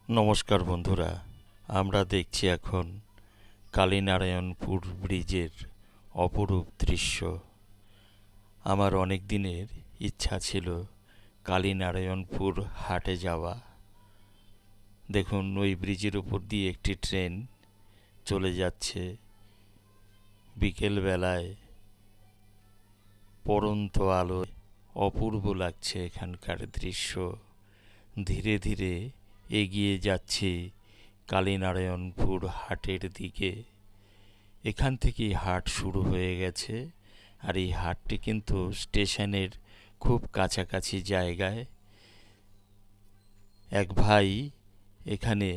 নমস্কার বন্ধুরা, আমরা দেখছি এখন কালীনারায়ণপুর ব্রিজের অপরূপ দৃশ্য। আমার অনেক দিনের ইচ্ছা ছিল কালীনারায়ণপুর হাটে যাওয়া। দেখুন, ওই ব্রিজের উপর দিয়ে একটি ট্রেন চলে যাচ্ছে। বিকেলবেলায় পড়ন্ত আলোয় অপূর্ব লাগছে এখানকার দৃশ্য। ধীরে ধীরে এগিয়ে যাচ্ছি কালীনারায়ণপুর হাটের দিকে। এখান থেকেই হাট শুরু হয়ে গেছে, আর এই হাটটি কিন্তু স্টেশনের খুব কাছাকাছি জায়গায়। এক ভাই এখানে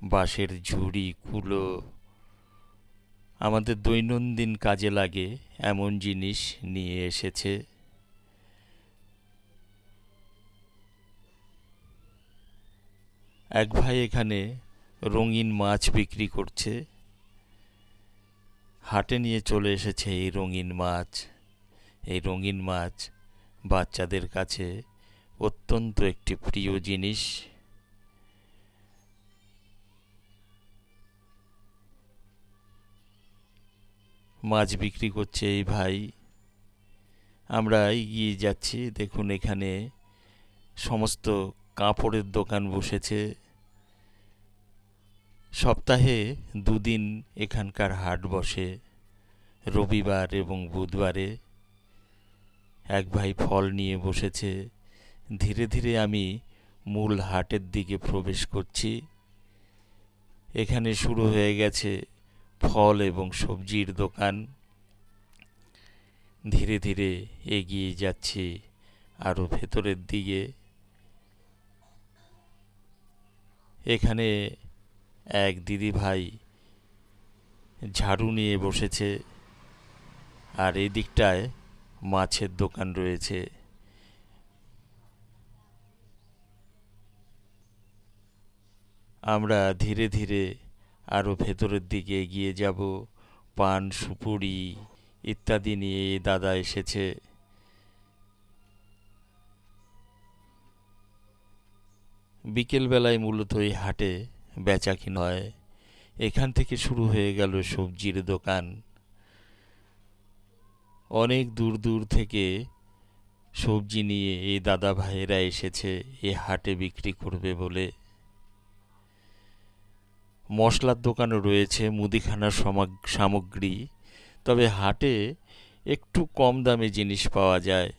বাঁশের ঝুড়ি, কুলো, আমাদের দৈনন্দিন কাজে লাগে এমন জিনিস নিয়ে এসেছে। এক ভাই এখানে রঙিন মাছ বিক্রি করছে। হাটে নিয়ে চলে এসেছে এই রঙিন মাছ। এই রঙিন মাছ বাচ্চাদের কাছে অত্যন্ত একটি প্রিয় জিনিস। মাছ বিক্রি করছে এই ভাই। আমরা এগিয়ে যাচ্ছি। দেখুন, এখানে সমস্ত কাপড়ের দোকান বসেছে। সপ্তাহে দুদিন এখানকার হাট বসে, রবিবার এবং বুধবারে। এক ভাই ফল নিয়ে বসেছে। ধীরে ধীরে আমি মূল হাটের দিকে প্রবেশ করছি। এখানে শুরু হয়ে গেছে ফল এবং সবজির দোকান। ধীরে ধীরে এগিয়ে যাচ্ছি আরও ভেতরের দিকে। এখানে এক দিদি ভাই ঝাড়ু নিয়ে বসেছে, আর এই দিকটায় মাছের দোকান রয়েছে। আমরা ধীরে ধীরে আরও ভেতরের দিকে এগিয়ে যাব। পান, সুপুরি ইত্যাদি নিয়ে এই দাদা এসেছে। বিকেলবেলায় মূলত এই হাটে বেচাকেনা হয়। এখান থেকে শুরু হয়ে গেল সবজির দোকান। অনেক দূর দূর থেকে সবজি নিয়ে এই দাদা ভাইয়েরা এসেছে এ হাটে বিক্রি করবে বলে। মশলার দোকানও রয়েছে, মুদিখানার সামগ্রী। তবে হাটে একটু কম দামে জিনিস পাওয়া যায়।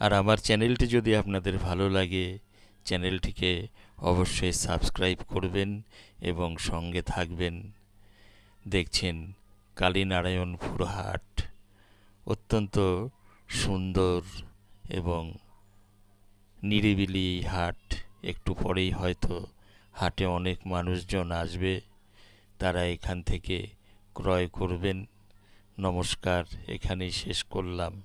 আর আমার চ্যানেলটি যদি আপনাদের ভালো লাগে, চ্যানেলটিকে অবশ্যই সাবস্ক্রাইব করবেন এবং সঙ্গে থাকবেন। দেখছেন কালীনারায়ণপুর হাট, অত্যন্ত সুন্দর এবং নিরিবিলি এই হাট। একটু পরেই হয়তো হাটে অনেক মানুষজন আসবে, তারা এখান থেকে ক্রয় করবেন। নমস্কার, এখানেই শেষ করলাম।